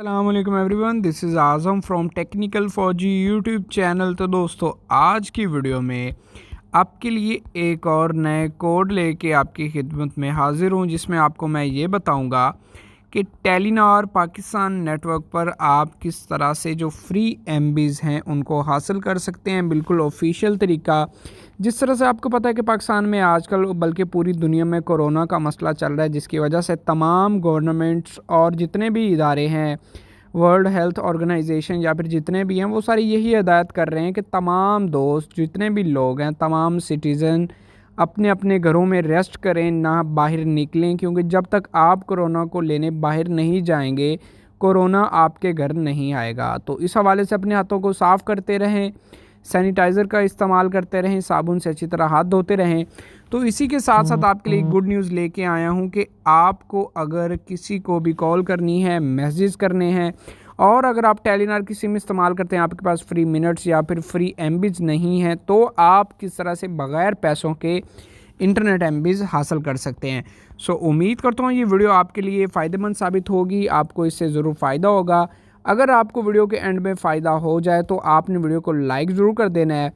अस्सलामुअलैकुम everyone, this is Azam from technical फौजी YouTube channel. तो दोस्तों, आज की वीडियो में आपके लिए एक और नए कोड लेके आपकी खिदमत में हाज़िर हूँ, जिसमें आपको मैं ये बताऊँगा कि टेलीनॉर पाकिस्तान नेटवर्क पर आप किस तरह से जो फ्री एमबीज़ हैं उनको हासिल कर सकते हैं, बिल्कुल ऑफिशियल तरीका। जिस तरह से आपको पता है कि पाकिस्तान में आजकल बल्कि पूरी दुनिया में कोरोना का मसला चल रहा है, जिसकी वजह से तमाम गवर्नमेंट्स और जितने भी इदारे हैं, वर्ल्ड हेल्थ ऑर्गेनाइजेशन या फिर जितने भी हैं, वो सारी यही हिदायत कर रहे हैं कि तमाम दोस्त जितने भी लोग हैं, तमाम सिटीज़न अपने अपने घरों में रेस्ट करें, ना बाहर निकलें, क्योंकि जब तक आप कोरोना को लेने बाहर नहीं जाएंगे, कोरोना आपके घर नहीं आएगा। तो इस हवाले से अपने हाथों को साफ़ करते रहें, सैनिटाइज़र का इस्तेमाल करते रहें, साबुन से अच्छी तरह हाथ धोते रहें। तो इसी के साथ साथ आपके लिए गुड न्यूज़ लेके आया हूँ कि आपको अगर किसी को भी कॉल करनी है, मैसेज करने हैं, और अगर आप टेलीनॉर की सिम इस्तेमाल करते हैं, आपके पास फ्री मिनट्स या फिर फ्री एमबीज़ नहीं है, तो आप किस तरह से बग़ैर पैसों के इंटरनेट एमबीज़ हासिल कर सकते हैं। सो उम्मीद करता हूँ ये वीडियो आपके लिए फ़ायदेमंद साबित होगी, आपको इससे ज़रूर फ़ायदा होगा। अगर आपको वीडियो के एंड में फ़ायदा हो जाए तो आपने वीडियो को लाइक ज़रूर कर देना है,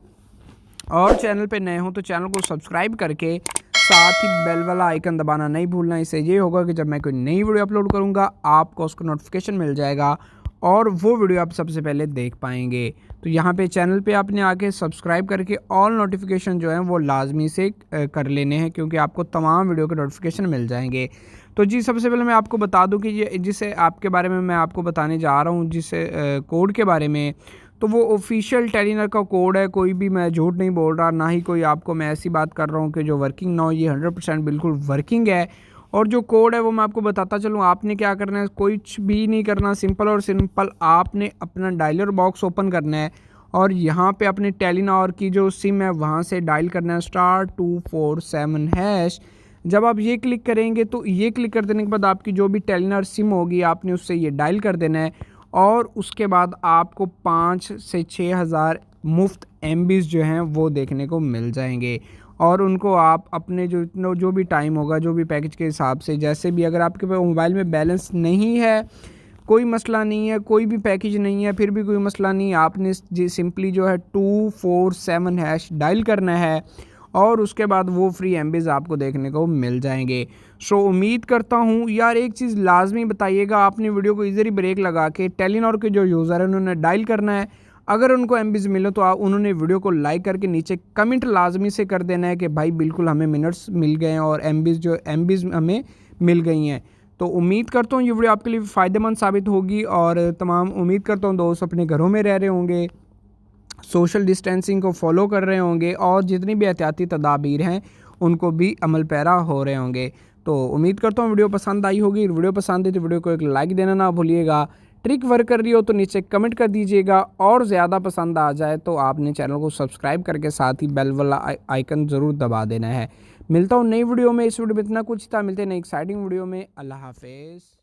और चैनल पे नए हो तो चैनल को सब्सक्राइब करके साथ ही बेल वाला आइकन दबाना नहीं भूलना। इससे ये होगा कि जब मैं कोई नई वीडियो अपलोड करूँगा, आपको उसका नोटिफिकेशन मिल जाएगा और वो वीडियो आप सबसे पहले देख पाएंगे। तो यहाँ पे चैनल पे आपने आके सब्सक्राइब करके ऑल नोटिफिकेशन जो है वो लाजमी से कर लेने हैं, क्योंकि आपको तमाम वीडियो के नोटिफिकेशन मिल जाएंगे। तो जी, सबसे पहले मैं आपको बता दूं कि ये जिसे आपके बारे में मैं आपको बताने जा रहा हूँ, जिसे कोड के बारे में, तो वो ऑफिशियल टेलीनॉर का कोड है। कोई भी मैं झूठ नहीं बोल रहा, ना ही कोई आपको मैं ऐसी बात कर रहा हूँ कि जो वर्किंग ना हो। ये 100% बिल्कुल वर्किंग है। और जो कोड है वो मैं आपको बताता चलूँ। आपने क्या करना है, कुछ भी नहीं करना, सिंपल और सिंपल आपने अपना डायलर बॉक्स ओपन करना है और यहाँ पे अपने टेलीनॉर की जो सिम है वहाँ से डायल करना है *247#। जब आप ये क्लिक करेंगे तो ये क्लिक कर देने के बाद आपकी जो भी टेलीनॉर सिम होगी, आपने उससे ये डायल कर देना है, और उसके बाद आपको 5 से 6 हज़ार मुफ्त एमबीज़ जो हैं वो देखने को मिल जाएंगे। और उनको आप अपने जो भी टाइम होगा, जो भी पैकेज के हिसाब से, जैसे भी, अगर आपके पास मोबाइल में बैलेंस नहीं है, कोई मसला नहीं है, कोई भी पैकेज नहीं है, फिर भी कोई मसला नहीं, आपने सिंपली जो है 247# डायल करना है, और उसके बाद वो फ्री एमबीज़ आपको देखने को मिल जाएंगे। सो उम्मीद करता हूँ यार, एक चीज़ लाजमी बताइएगा, आपने वीडियो को इधर ही ब्रेक लगा के टेलीनॉर के जो यूज़र है उन्होंने डायल करना है। अगर उनको एमबीज़ मिले तो उन्होंने वीडियो को लाइक करके नीचे कमेंट लाजमी से कर देना है कि भाई बिल्कुल हमें मिनट्स मिल गए हैं और एमबीज़ हमें मिल गई हैं। तो उम्मीद करता हूँ ये वीडियो आपके लिए फ़ायदेमंद साबित होगी, और तमाम उम्मीद करता हूँ दोस्त अपने घरों में रह रहे होंगे, सोशल डिस्टेंसिंग को फॉलो कर रहे होंगे, और जितनी भी एहतियाती तदाबीर हैं उनको भी अमल पैरा हो रहे होंगे। तो उम्मीद करता हूँ वीडियो पसंद आई होगी। वीडियो पसंद आई तो वीडियो को एक लाइक देना ना भूलिएगा। ट्रिक वर्क कर रही हो तो नीचे कमेंट कर दीजिएगा, और ज़्यादा पसंद आ जाए तो आपने चैनल को सब्सक्राइब करके साथ ही बेल वाला आइकन ज़रूर दबा देना है। मिलता हूँ नई वीडियो में। इस वीडियो में इतना कुछ था, मिलते हैं नई एक्साइटिंग वीडियो में। अल्लाह हाफिज़।